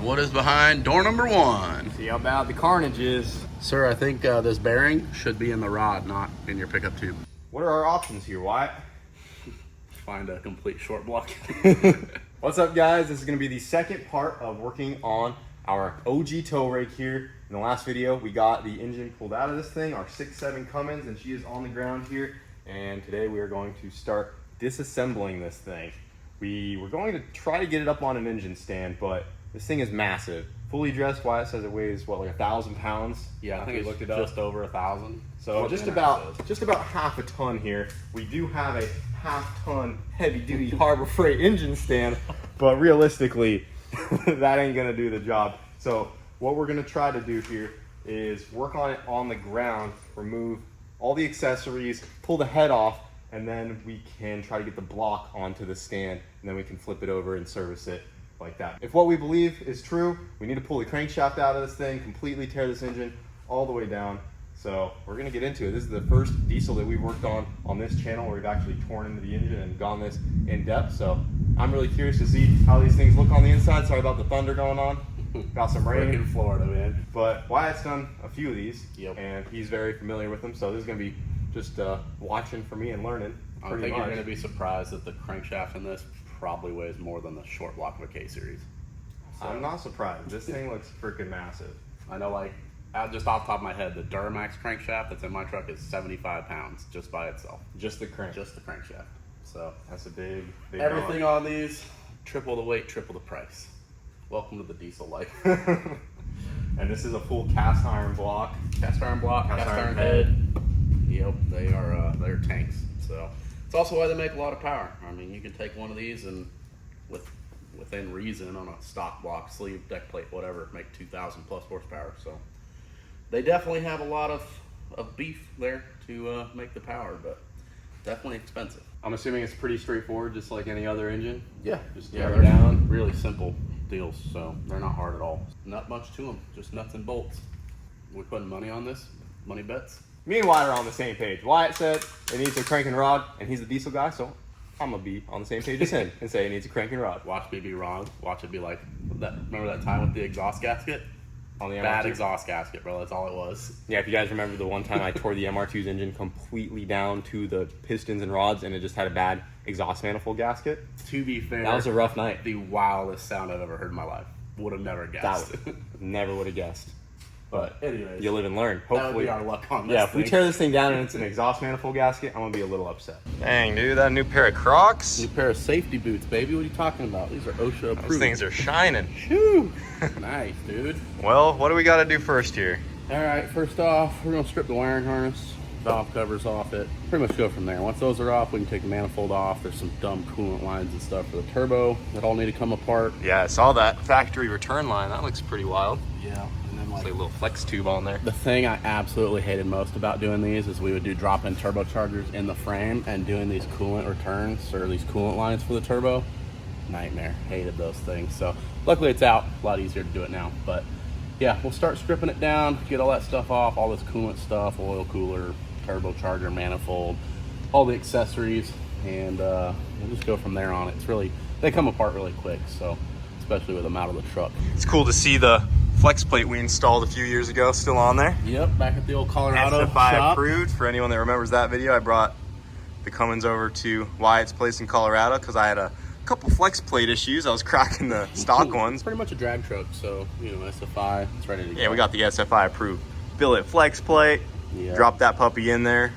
And what is behind door number 1? See how bad the carnage is. Sir, I think this bearing should be in the rod, not in your pickup tube. What are our options here, Wyatt? Find a complete short block. What's up, guys? This is going to be the second part of working on our OG tow rig here. In the last video, we got the engine pulled out of this thing, our 6.7 Cummins, and she is on the ground here. And today we are going to start disassembling this thing. We were going to try to get it up on an engine stand, but this thing is massive. Fully dressed, Wyatt says it weighs, what, like 1,000 pounds? Yeah, I think it's looked it up. Just over 1,000. So just about half a ton here. We do have a half-ton heavy-duty Harbor Freight engine stand, but realistically, that ain't gonna do the job. So what we're gonna try to do here is work on it on the ground, remove all the accessories, pull the head off, and then we can try to get the block onto the stand, and then we can flip it over and service it like that. If what we believe is true, we need to pull the crankshaft out of this thing, completely tear this engine all the way down. So we're gonna get into it. This is the first diesel that we've worked on this channel where we've actually torn into the engine and gone this in depth. So I'm really curious to see how these things look on the inside. Sorry about the thunder going on. Got some rain in Florida, man. But Wyatt's done a few of these, yep, and he's very familiar with them. So this is gonna be just watching for me and learning. I think you're gonna be surprised that the crankshaft in this probably weighs more than the short block of a K-Series. So, I'm not surprised. This thing looks freaking massive. I know, like, just off the top of my head, the Duramax crankshaft that's in my truck is 75 pounds just by itself. Just the crank. Just the crankshaft. So that's a big everything on these, triple the weight, triple the price. Welcome to the diesel life. And this is a full cast iron block. Cast iron head. Yep, they're tanks. So it's also why they make a lot of power. I mean, you can take one of these and within reason on a stock block, sleeve, deck plate, whatever, make 2,000 plus horsepower. So they definitely have a lot of beef there to make the power, but definitely expensive. I'm assuming it's pretty straightforward, just like any other engine. Yeah, just tear it down. Really simple deals, so they're not hard at all. Not much to them, just nuts and bolts. We putting money on this? Money bets? Me and Wyatt are on the same page. Wyatt said it needs a cranking rod, and he's a diesel guy, so I'm gonna be on the same page as him and say it needs a cranking rod. Watch me be wrong. Watch it be like that. Remember that time with the exhaust gasket? On the Bad MR2? Exhaust gasket, bro. That's all it was. Yeah, if you guys remember the one time I tore the MR2's engine completely down to the pistons and rods, and it just had a bad exhaust manifold gasket. To be fair, that was a rough night. The wildest sound I've ever heard in my life. Would have never guessed. Never would have guessed. But anyways, you live and learn. Hopefully, that would be our luck on this. Yeah, if we tear this thing down and it's an exhaust manifold gasket, I'm gonna be a little upset. Dang, dude, that new pair of Crocs. New pair of safety boots, baby. What are you talking about? These are OSHA approved. Those things are shining. Whew. Nice, dude. Well, what do we got to do first here? All right, first off, we're gonna strip the wiring harness, valve covers off it. Pretty much go from there. Once those are off, we can take the manifold off. There's some dumb coolant lines and stuff for the turbo that all need to come apart. Yeah, I saw that factory return line. That looks pretty wild. Yeah, and then like a little flex tube on there. The thing I absolutely hated most about doing these is we would do drop-in turbochargers in the frame, and doing these coolant returns or these coolant lines for the turbo, nightmare. Hated those things. So luckily it's out. A lot easier to do it now. But yeah, we'll start stripping it down, get all that stuff off, all this coolant stuff, oil cooler, turbocharger, manifold, all the accessories, and we'll just go from there on it. It's really, they come apart really quick, so especially with them out of the truck. It's cool to see the flex plate we installed a few years ago still on there. Yep, back at the old Colorado SFI shop. Approved. For anyone that remembers that video, I brought the Cummins over to Wyatt's place in Colorado because I had a couple flex plate issues. I was cracking the stock ones. It's pretty much a drag truck, so you know, SFI, it's ready to go. Yeah, we got the SFI approved billet flex plate. Yep. Drop that puppy in there.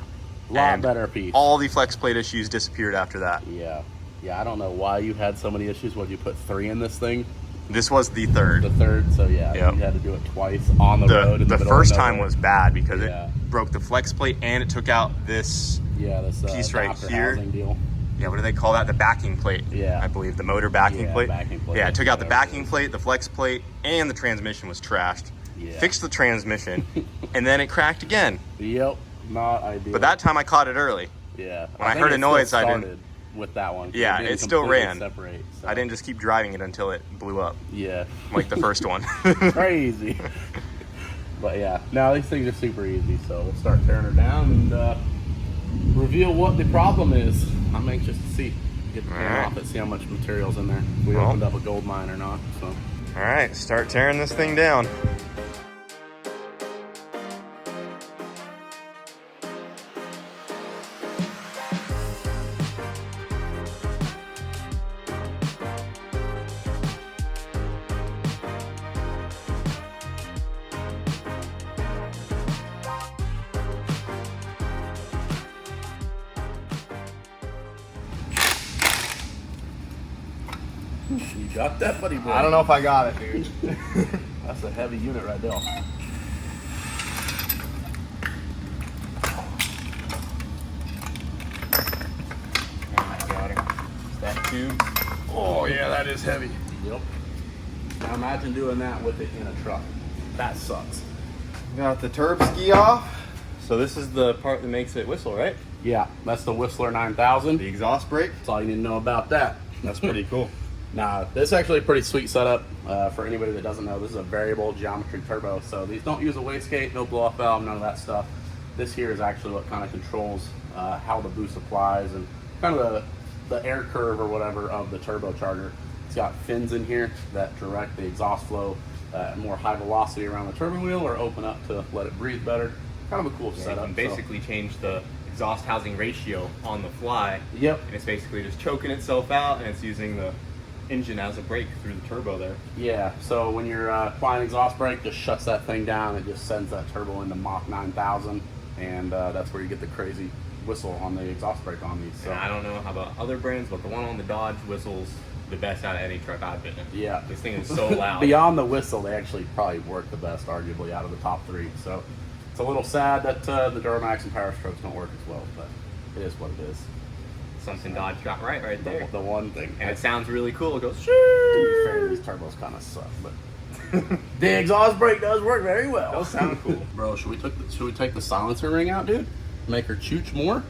A lot better piece. All the flex plate issues disappeared after that. Yeah. Yeah, I don't know why you had so many issues. What, you put 3 in this thing? This was the third. The third, so yeah, yep. You had to do it twice on the road. In the first time was bad because yeah. it broke the flex plate and it took out this piece right here. Deal. Yeah, what do they call that? The backing plate. Yeah. I believe the motor backing plate. Backing plate. Yeah, it took out the backing plate, the flex plate, and the transmission was trashed. Yeah. Fixed the transmission, and then it cracked again. Yep, not ideal. But that time I caught it early. Yeah. When I heard a noise, I didn't. With that one. Yeah, it still ran. Separate, so. I didn't just keep driving it until it blew up. Yeah. Like the first one. Crazy. But yeah, now these things are super easy, so we'll start tearing her down and reveal what the problem is. I'm anxious to see. Get the pan off it, see how much material's in there. We opened up a gold mine or not. So All right, start tearing this thing down. You got that, buddy boy? I don't know if I got it, dude. That's a heavy unit right there. Got it. Is that tube? Oh yeah, that is heavy. Yep. Now imagine doing that with it in a truck. That sucks. Got the turb ski off. So this is the part that makes it whistle, right? Yeah, that's the Whistler 9000. The exhaust brake. That's all you need to know about that. That's pretty cool. Now, this is actually a pretty sweet setup. For anybody that doesn't know, this is a variable geometry turbo. So these don't use a wastegate, no blow off valve, none of that stuff. This here is actually what kind of controls how the boost applies and kind of the air curve or whatever of the turbocharger. It's got fins in here that direct the exhaust flow at more high velocity around the turbo wheel or open up to let it breathe better. Kind of a cool setup. You can basically change the exhaust housing ratio on the fly. Yep. And it's basically just choking itself out, and it's using the engine as a brake through the turbo there. Yeah, so when you're applying exhaust brake, just shuts that thing down. It just sends that turbo into Mach 9000, and that's where you get the crazy whistle on the exhaust brake on these. So And I don't know how about other brands, but the one on the Dodge whistles the best out of any truck I've been in. yeah, This thing is so loud. beyond the whistle, they actually probably work the best, arguably, out of the top three. So it's a little sad that the Duramax and Power Strokes don't work as well, but it is what it is. Something Dodge got right there. The one thing. And it sounds really cool. It goes, To be fair, these turbos kind of suck, but the exhaust brake does work very well. those sound cool. Bro, should we take the silencer ring out, dude? Make her chooch more?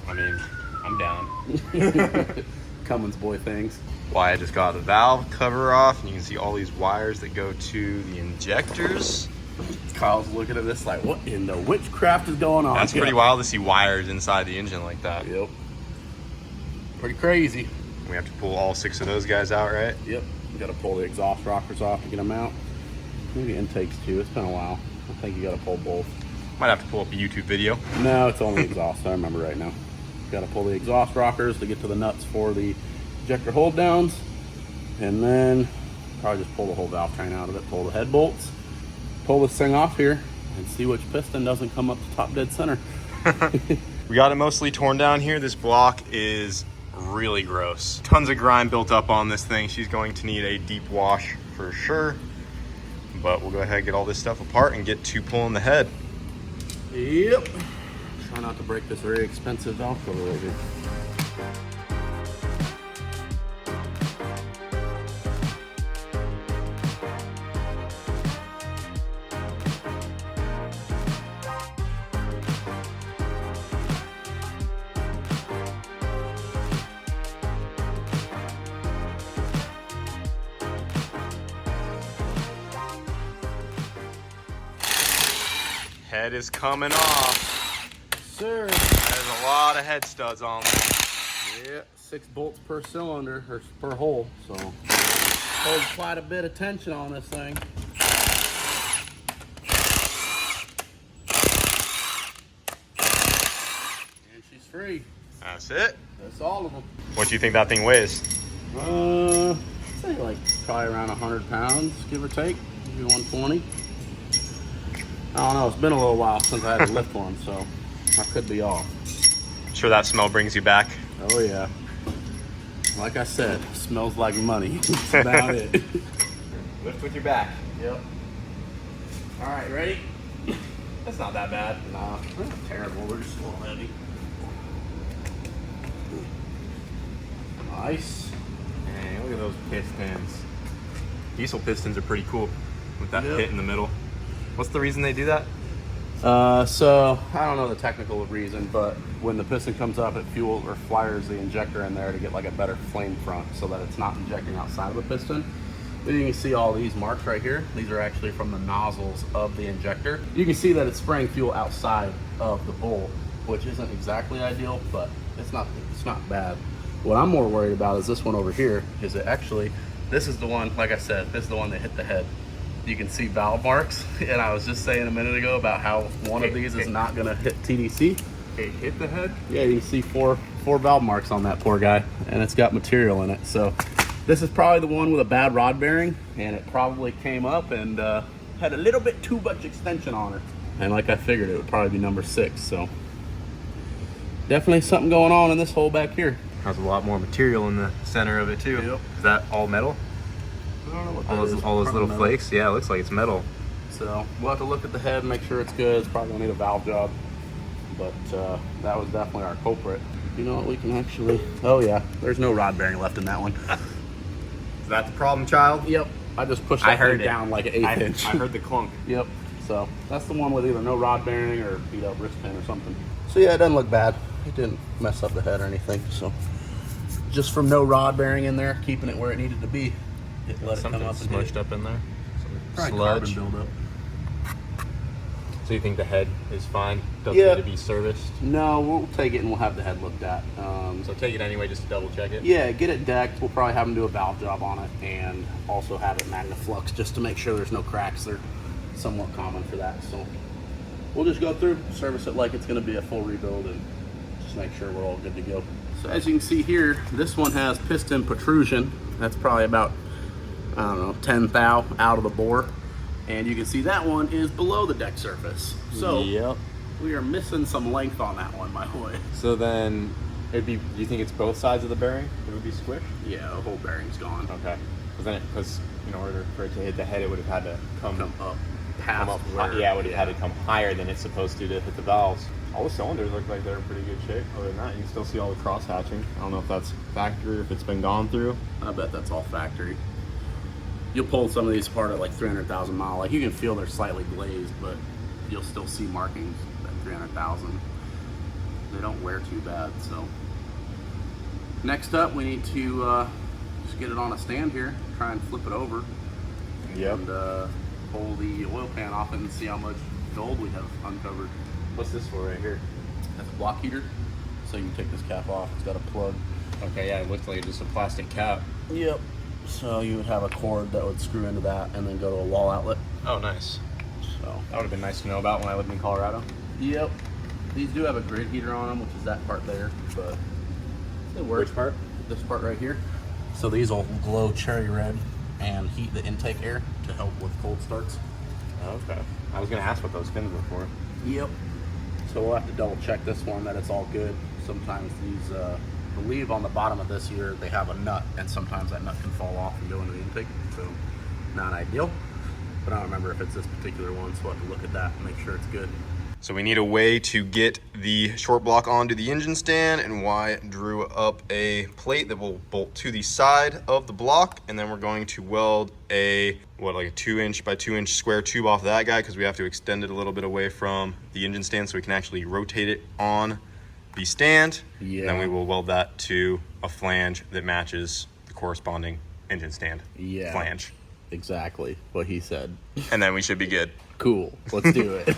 I mean, I'm down. Cummins boy things. Why I just got the valve cover off, and you can see all these wires that go to the injectors. Kyle's looking at this like, what in the witchcraft is going on? That's pretty wild to see wires inside the engine like that. Yep. Pretty crazy. We have to pull all 6 of those guys out, right? Yep. You gotta pull the exhaust rockers off to get them out. Maybe intakes too. It's been a while. I think you gotta pull both. Might have to pull up a YouTube video. No, it's only exhaust. I remember right now. Gotta pull the exhaust rockers to get to the nuts for the injector hold downs. And then probably just pull the whole valve train out of it, pull the head bolts, pull this thing off here, and see which piston doesn't come up to top dead center. We got it mostly torn down here. This block is really gross. Tons of grime built up on this thing. She's going to need a deep wash for sure. But we'll go ahead and get all this stuff apart and get to pulling the head. Yep. Try not to break this very expensive valve cover right here. Head is coming off. Sir. There's a lot of head studs on there. Yeah, 6 bolts per cylinder, or per hole, so holds quite a bit of tension on this thing. And she's free. That's it. That's all of them. What do you think that thing weighs? I'd say like probably around 100 pounds, give or take, maybe 120. I don't know, it's been a little while since I had to lift one, so I could be off. Sure that smell brings you back. Oh yeah. Like I said, smells like money. That's about it. Lift with your back. Yep. All right, ready? That's not that bad. Nah, we're not terrible. We're just a little heavy. Nice. Hey, look at those pistons. Diesel pistons are pretty cool with that Yep. pit in the middle. What's the reason they do that? So I don't know the technical reason, but when the piston comes up, it fuel or fires the injector in there to get like a better flame front, so that it's not injecting outside of the piston. Then you can see all these marks right here. These are actually from the nozzles of the injector. You can see that it's spraying fuel outside of the bowl, which isn't exactly ideal, but it's not bad. What I'm more worried about is this one over here, is it actually This is the one, like I said, this is the one that hit the head. You can see valve marks, and I was just saying a minute ago about how one of these is not gonna hit TDC. It hit the head? Yeah, you can see four valve marks on that poor guy, and it's got material in it. So this is probably the one with a bad rod bearing, and it probably came up and had a little bit too much extension on her. And like I figured, it would probably be number 6. So definitely something going on in this hole back here. Has a lot more material in the center of it too. Yep. Is that all metal? I don't know what All that those, is. all those little Probably metal. flakes? Yeah, it looks like it's metal. So we'll have to look at the head and make sure it's good. It's probably gonna need a valve job, but that was definitely our culprit. You know what, we can actually, oh yeah, there's no rod bearing left in that one. Is that the problem, child? Yep, I just pushed I that heard thing it. down like an 1/8 inch. I heard the clunk. Yep, so that's the one with either no rod bearing or beat up wrist pin or something. So yeah, it doesn't look bad. It didn't mess up the head or anything, so just from no rod bearing in there, keeping it where it needed to be, it let it come Something up and hit smushed it. up in there. Some Probably sludge. carbon buildup. So you think the head is fine? Doesn't Yeah. need to be serviced? No, we'll take it and we'll have the head looked at. So take it anyway just to double check it? Yeah, get it decked. We'll probably have them do a valve job on it and also have it magnaflux just to make sure there's no cracks. They're somewhat common for that. So we'll just go through, service it like it's going to be a full rebuild, and just make sure we're all good to go. So as you can see here, this one has piston protrusion. That's probably about, I don't know, 10 thou out of the bore. And you can see that one is below the deck surface. So Yep. we are missing some length on that one, my boy. So then, it'd be. Do you think it's both sides of the bearing? It would be squished. Yeah, the whole bearing's gone. Okay. Because in order for it to hit the head, it would have had to come Up past up. where, Yeah, it would have had to come higher than it's supposed to hit the valves. All the cylinders look like they're in pretty good shape. Other than that, you can still see all the cross hatching. I don't know if that's factory or if it's been gone through. I bet that's all factory. You'll pull some of these apart at like 300,000 mile. Like you can feel they're slightly glazed, but you'll still see markings at 300,000. They don't wear too bad. So next up, we need to just get it on a stand here. Try and flip it over and pull the oil pan off it and see how much gold we have uncovered. What's this for right here? That's a block heater, so you can take this cap off. It's got a plug. Okay, yeah, it looks like just a plastic cap. Yep. So you would have a cord that would screw into that and then go to a wall outlet. Oh, nice. So That would have been nice to know about when I lived in Colorado. yep. These do have a grid heater on them, which is that part there, but it works. Which part? This part right here. So these will glow cherry red and heat the intake air to help with cold starts. Okay. I was gonna ask what those pins were for. Yep. So we'll have to double check this one that it's all good. Sometimes these, I believe on the bottom of this here, they have a nut, and sometimes that nut can fall off and go into the intake. So not ideal, but I don't remember if it's this particular one, so we'll have to look at that and make sure it's good. So we need a way to get the short block onto the engine stand, and Wyatt drew up a plate that will bolt to the side of the block, and then we're going to weld a, like a 2" by 2" square tube off that guy, because we have to extend it a little bit away from the engine stand so we can actually rotate it on the stand. Yeah. And then we will weld that to a flange that matches the corresponding engine stand flange. Exactly what he said. And then we should be good. Cool, let's do it.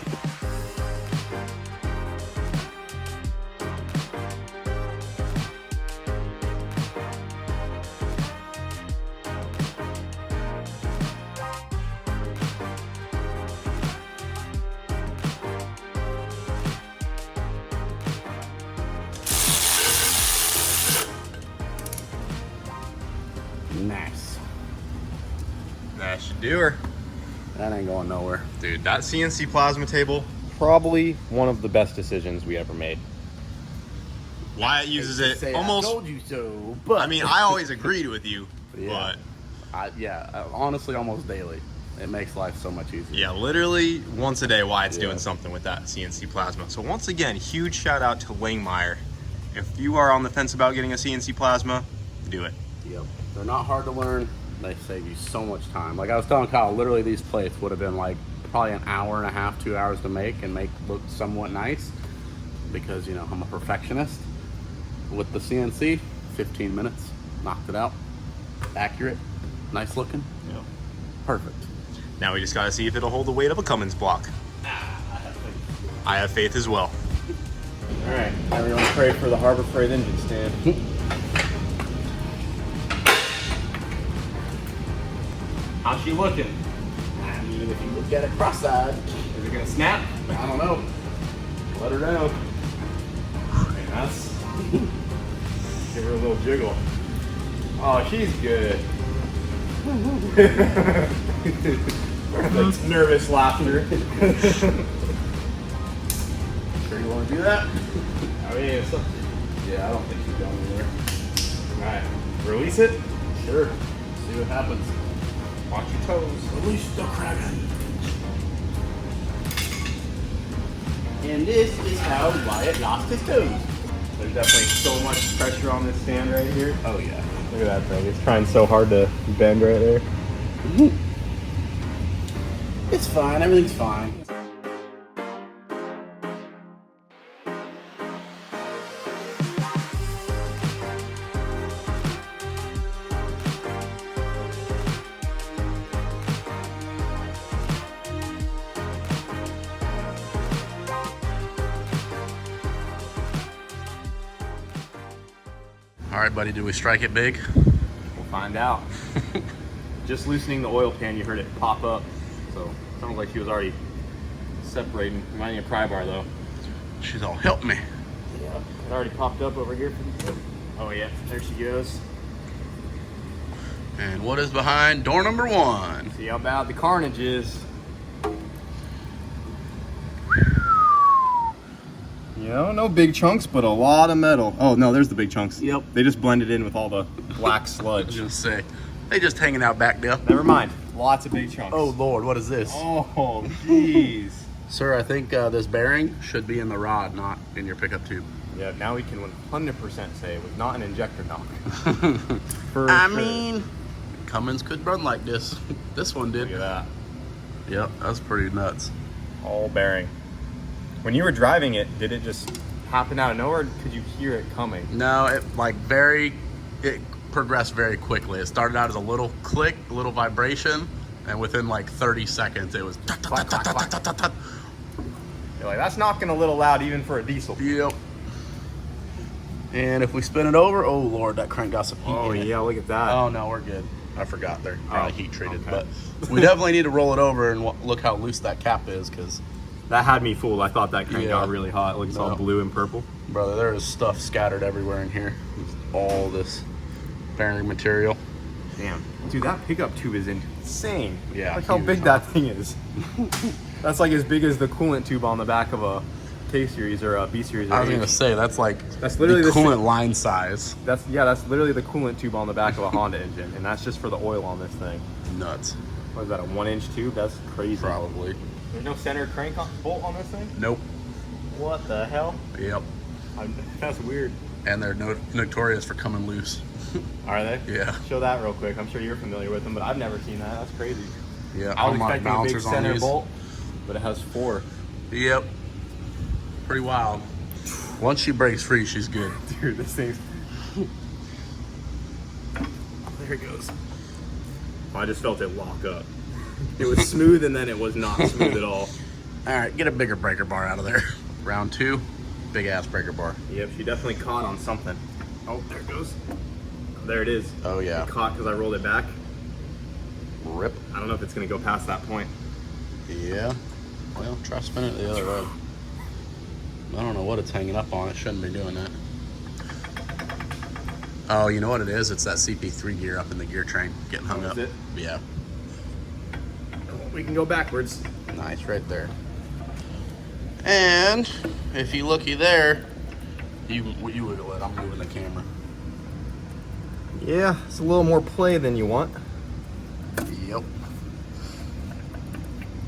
Nice. That should do her. That ain't going nowhere. Dude, that CNC plasma table, probably one of the best decisions we ever made. Wyatt uses it Say, almost, I told you so, but I mean, I always agreed with you, Yeah. but honestly, almost daily. It makes life so much easier. yeah, literally once a day, Wyatt's Yeah. doing something with that CNC plasma. So once again, huge shout out to Langmeyer. If you are on the fence about getting a CNC plasma, do it. Yep. They're not hard to learn. They save you so much time. Like I was telling Kyle, literally these plates would have been like probably an hour and a half, 2 hours to make and make look somewhat nice because, you know, I'm a perfectionist. With the CNC, 15 minutes, knocked it out. Accurate, nice looking. Yep. Perfect. Now we just gotta see if it'll hold the weight of a Cummins block. I have faith as well. All right, everyone pray for the Harbor Freight engine stand. How's she looking? I mean, if you look at it cross-eyed, Is it gonna snap? I don't know. Let her down. And that's. Give her a little jiggle. Oh, she's good. That's nervous laughter. Sure you want to do that? I mean, it's up to you. Yeah, I don't think she's going anywhere. Alright, release it. Sure. See what happens. Watch your toes. Release the Kraken. And this is how Wyatt lost his toes. There's definitely so much pressure on this stand right here. Oh yeah. Look at that thing. It's trying so hard to bend right there. It's fine. Everything's fine. All right, buddy, do we strike it big? We'll find out. Just loosening the oil pan, you heard it pop up. So sounds like she was already separating. Reminding a pry bar though. She's all, help me. Yeah. It already popped up over here. Oh yeah, there she goes. And what is behind door number 1? See how bad the carnage is. You know, no big chunks, but a lot of metal. Oh no, there's the big chunks. Yep. They just blended in with all the black I was sludge. gonna say, they just hanging out back there. Never mind. Lots of big chunks. Oh Lord, what is this? Oh, jeez. Sir, I think this bearing should be in the rod, not in your pickup tube. Yeah, now we can 100% say it was not an injector knock. I mean, Cummins could run like this. This one did. Look at that. Yep, that's pretty nuts. All bearing. When you were driving it, did it just happen out of nowhere, or could you hear it coming? No, it progressed very quickly. It started out as a little click, a little vibration, and within like 30 seconds it was tut, tut, Clack, tut, clack, tut, clack. tut, tut, tut. You're like, that's knocking a little loud even for a diesel. Yep. And if we spin it over, oh Lord, that crank got some heat Oh in it. yeah, look at that. Oh no, we're good. I forgot they're probably heat treated, okay. but we definitely need to roll it over and look how loose that cap is, because That had me fooled. I thought that crank Yeah. got really hot. It looks all No. blue and purple. brother, there is stuff scattered everywhere in here. All this bearing material. Damn. Dude, that pickup tube is insane. Yeah, Look how huge, big huh? that thing is. That's like as big as the coolant tube on the back of a K-series or a B-series. Or I was H. gonna say that's like That's literally the the coolant line size. That's literally the coolant tube on the back of a Honda engine, and that's just for the oil on this thing. Nuts, What is that, a 1-inch tube? That's crazy. probably. There's no center crank bolt on this thing? Nope. What the hell? Yep. That's weird. And they're notorious for coming loose. Are they? Yeah. Show that real quick. I'm sure you're familiar with them, but I've never seen that. That's crazy. Yeah. I was unlock expecting a big balancers on center these. bolt, but it has 4. Yep. Pretty wild. Once she breaks free, she's good. Dude, this thing's... There it goes. I just felt it lock up. It was smooth, and then it was not smooth at all. All right, get a bigger breaker bar out of there. Round 2, big ass breaker bar. Yep, she definitely caught on something. Oh, there it goes. There it is. Oh yeah. It caught because I rolled it back. Rip. I don't know if it's going to go past that point. Yeah. Well, try spinning it the other way. I don't know what it's hanging up on. It shouldn't be doing that. Oh, you know what it is? It's that CP3 gear up in the gear train getting hung Oh, up. is it? Yeah. We can go backwards. Nice, right there. And if you looky there, you wiggle it. I'm moving the camera. Yeah, it's a little more play than you want. Yep.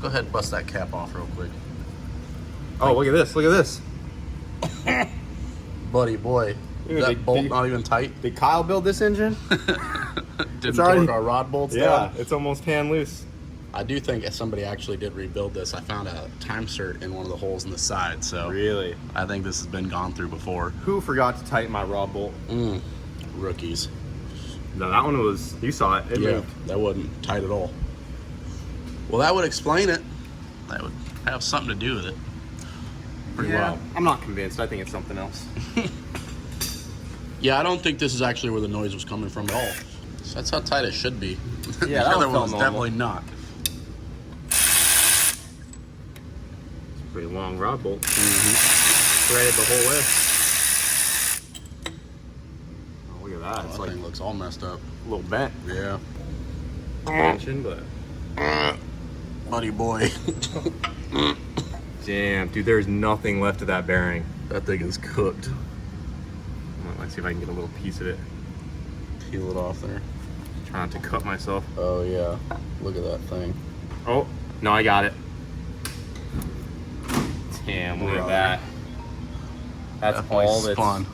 Go ahead and bust that cap off real quick. Oh, look at this. Look at this. Buddy boy, Dude, that they- bolt they- not even tight. Did Kyle build this engine? Didn't already- torque our rod bolts Yeah, down. it's almost hand loose. I do think if somebody actually did rebuild this, I found a time cert in one of the holes in the side, so Really? I think this has been gone through before. Who forgot to tighten my rod bolt? Rookies. No, that one was, you saw it. It Yeah, moved. that wasn't tight at all. Well, that would explain it. That would have something to do with it. Pretty Yeah, wild. I'm not convinced. I think it's something else. Yeah, I don't think this is actually where the noise was coming from at all. So that's how tight it should be. Yeah, the that other one felt one's normal. definitely not. Pretty long rod bolt. Threaded the whole way. Oh, look at that. It's That like thing looks all messed up. a little bent. Yeah. Tension, but Buddy boy. damn, dude, there's nothing left of that bearing. That thing is cooked. Let's see if I can get a little piece of it. Peel it off there. Try not to cut myself. Oh yeah. Look at that thing. Oh, no, I got it. Damn, look at that. That's Definitely all that's spun.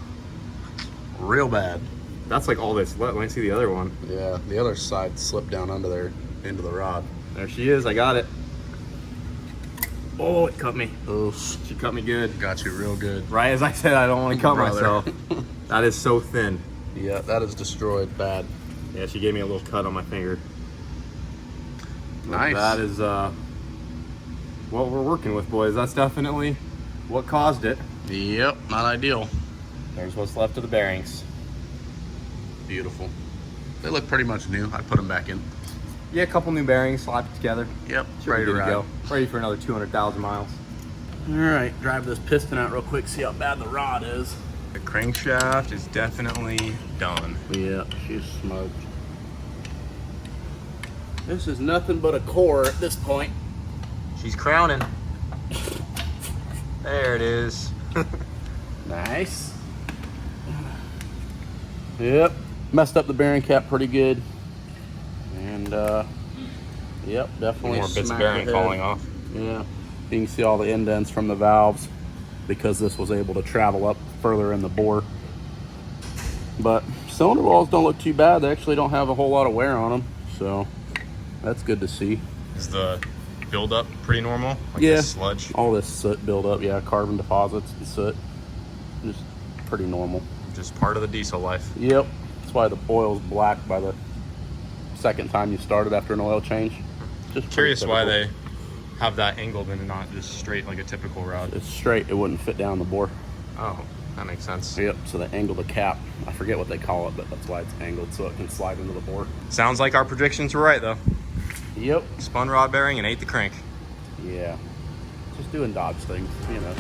Real bad. That's like all that's left. Let me see the other one. Yeah, the other side slipped down under there into the rod. There she is. I got it. Oh, it cut me. Oof. She cut me good. Got you real good. Right as I said, I don't want to cut Brother. myself. That is so thin. Yeah, that is destroyed bad. Yeah, she gave me a little cut on my finger. Nice. That is what we're working with, boys. That's definitely what caused it. Yep, not ideal. There's what's left of the bearings. Beautiful. They look pretty much new. I put them back in. Yeah, a couple new bearings slapped together. Yep, Should be ready to good ride. go. Ready for another 200,000 miles. All right, drive this piston out real quick, see how bad the rod is. The crankshaft is definitely done. Yeah, she's smoked. This is nothing but a core at this point. She's crowning. There it is. Nice. Yep, messed up the bearing cap pretty good. And yep, definitely More bits of smacked bearing the head. falling off. Yeah, you can see all the indents from the valves because this was able to travel up further in the bore. But cylinder walls don't look too bad. They actually don't have a whole lot of wear on them, so that's good to see. Is the buildup pretty normal? Like Yeah, this sludge? all this soot buildup, yeah, carbon deposits and soot, just pretty normal. Just part of the diesel life. Yep, that's why the oil's black by the second time you start it after an oil change. Just Curious pretty why typical. they have that angled and not just straight like a typical rod. It's straight, it wouldn't fit down the bore. Oh, that makes sense. Yep, so they angle the cap. I forget what they call it, but that's why it's angled so it can slide into the bore. Sounds like our predictions were right though. Yep. Spun rod bearing and ate the crank. Yeah. Just doing Dodge things, you know.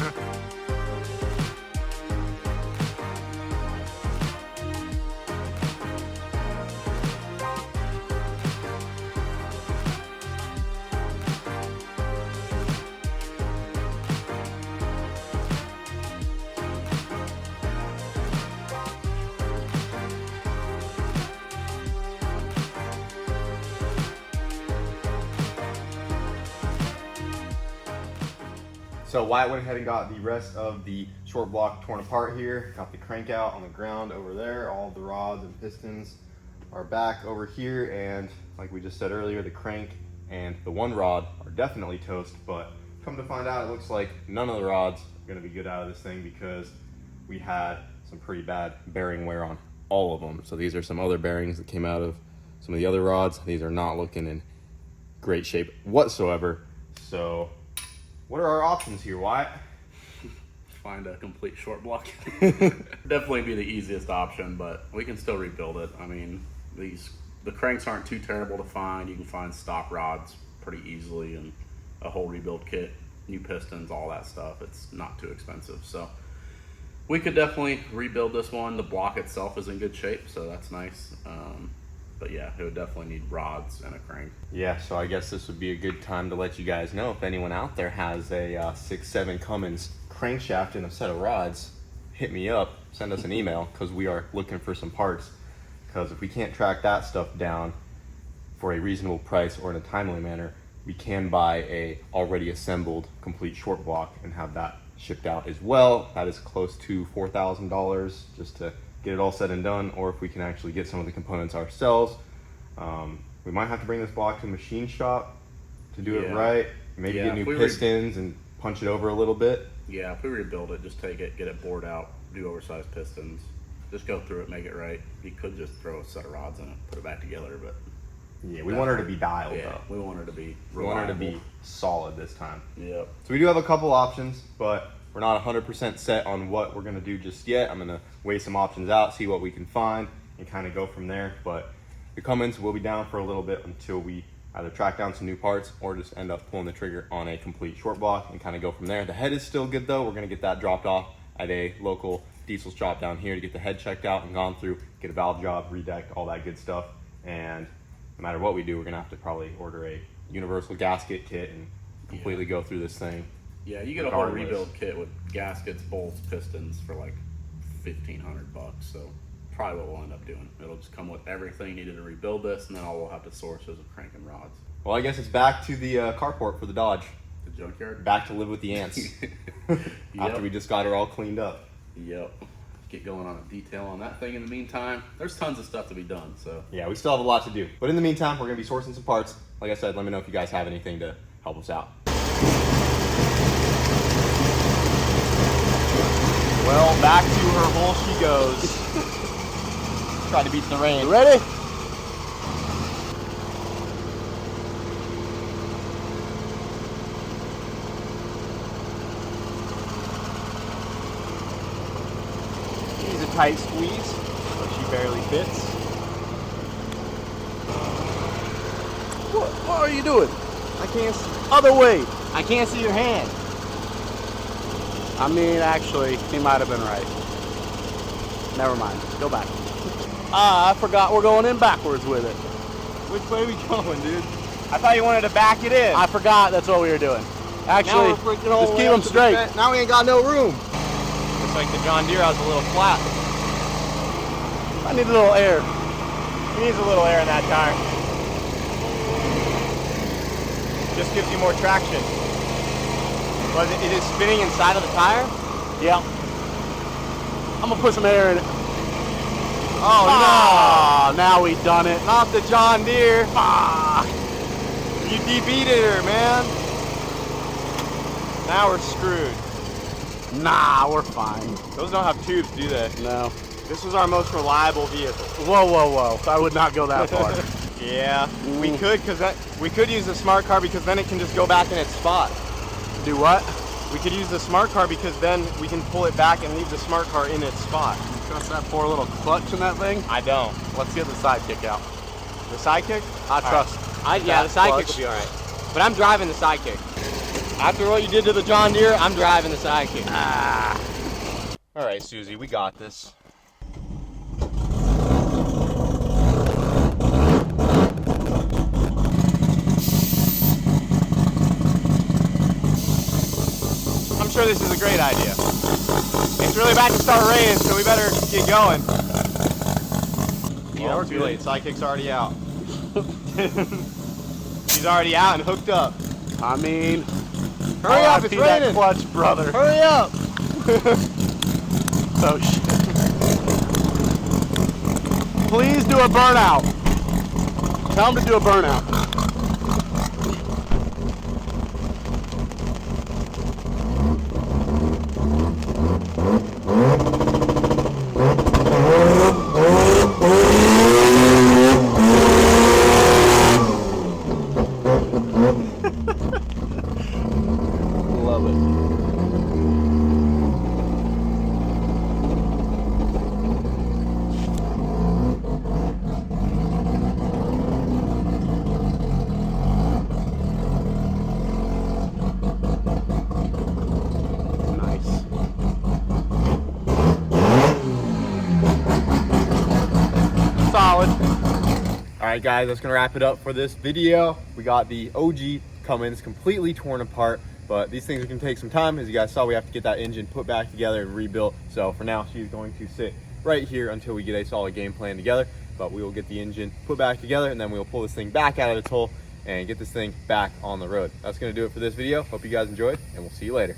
So Wyatt went ahead and got the rest of the short block torn apart here. Got the crank out on the ground over there. All of the rods and pistons are back over here. And like we just said earlier, the crank and the one rod are definitely toast. But come to find out, it looks like none of the rods are gonna be good out of this thing because we had some pretty bad bearing wear on all of them. So these are some other bearings that came out of some of the other rods. These are not looking in great shape whatsoever. So what are our options here, Wyatt? Find a complete short block. Definitely be the easiest option, but we can still rebuild it. I mean, the cranks aren't too terrible to find. You can find stock rods pretty easily and a whole rebuild kit, new pistons, all that stuff. It's not too expensive. So we could definitely rebuild this one. The block itself is in good shape, so that's nice. But yeah, it would definitely need rods and a crank. Yeah, so I guess this would be a good time to let you guys know if anyone out there has a 6.7 Cummins crankshaft and a set of rods, hit me up, send us an email, because we are looking for some parts. Because if we can't track that stuff down for a reasonable price or in a timely manner, we can buy a already assembled complete short block and have that shipped out as well. That is close to $4,000 just to get it all said and done, or if we can actually get some of the components ourselves. We might have to bring this block to a machine shop to do it right. Maybe Yeah, get new if we pistons and punch it over a little bit. Yeah, if we rebuild it, just take it, get it bored out, do oversized pistons, just go through it, make it right. You could just throw a set of rods in it, put it back together, but Yeah, we want her to be dialed yeah, though. we want her to be We want her to reliable. be solid this time. Yep. So we do have a couple options, but we're not 100% set on what we're gonna do just yet. I'm gonna weigh some options out, see what we can find, and kind of go from there. But The Cummins will be down for a little bit until we either track down some new parts or just end up pulling the trigger on a complete short block and kind of go from there. The head is still good though. We're gonna get that dropped off at a local diesel shop down here to get the head checked out and gone through, get a valve job, redecked, all that good stuff. And no matter what we do, we're gonna have to probably order a universal gasket kit and completely go through this thing. Yeah, you get a whole rebuild kit with gaskets, bolts, pistons for like $1,500. So probably what we'll end up doing. It'll just come with everything needed to rebuild this, and then all we'll have to source is a crank and rods. Well, I guess it's back to the carport for the Dodge. The junkyard? Back to live with the ants. After we just got her all cleaned up. Yep. Get going on a detail on that thing in the meantime. There's tons of stuff to be done, so. Yeah, we still have a lot to do. But in the meantime, we're gonna be sourcing some parts. Like I said, let me know if you guys have anything to help us out. Well, back to her hole she goes. Try to beat the rain. You ready? She's a tight squeeze, but she barely fits. What are you doing? I can't see. Other way. I can't see your hand. I mean, actually, he might have been right. Never mind. Go back. I forgot we're going in backwards with it. Which way are we going, dude? I thought you wanted to back it in. I forgot that's what we were doing. Actually, just keep them straight. Now we ain't got no room. Looks like the John Deere has a little flat. I need a little air. He needs a little air in that tire. Just gives you more traction. Was it is spinning inside of the tire? Yeah. I'm gonna put some air in it. Oh, no! Now we done it. Not the John Deere. Fuck! You DB'd her, man. Now we're screwed. Nah, we're fine. Those don't have tubes, do they? No. This was our most reliable vehicle. Whoa, whoa, whoa! I would not go that far. Yeah, we could, we could use the smart car because then it can just go back in its spot. Do what? We could use the smart car because then we can pull it back and leave the smart car in its spot. You trust that poor little clutch in that thing? I don't. Let's get the sidekick out. The sidekick? I trust. Yeah, the sidekick will be all right. But I'm driving the sidekick. After what you did to the John Deere, I'm driving the sidekick. Ah. All right, Susie, we got this. I'm sure this is a great idea. It's really about to start raining, so we better get going. Yeah, we're too good. late. Sidekick's already out. She's already out and hooked up. I mean, Hurry up, it's RIP that raining. clutch, brother. Hurry up. Oh shit. Please do a burnout. Tell him to do a burnout. Love it. Solid. All right, guys, that's gonna wrap it up for this video. We got the OG Cummins completely torn apart, but these things are gonna take some time. As you guys saw, we have to get that engine put back together and rebuilt. So for now, she's going to sit right here until we get a solid game plan together. But we will get the engine put back together, and then we'll pull this thing back out of its hole and get this thing back on the road. That's gonna do it for this video. Hope you guys enjoyed, and we'll see you later.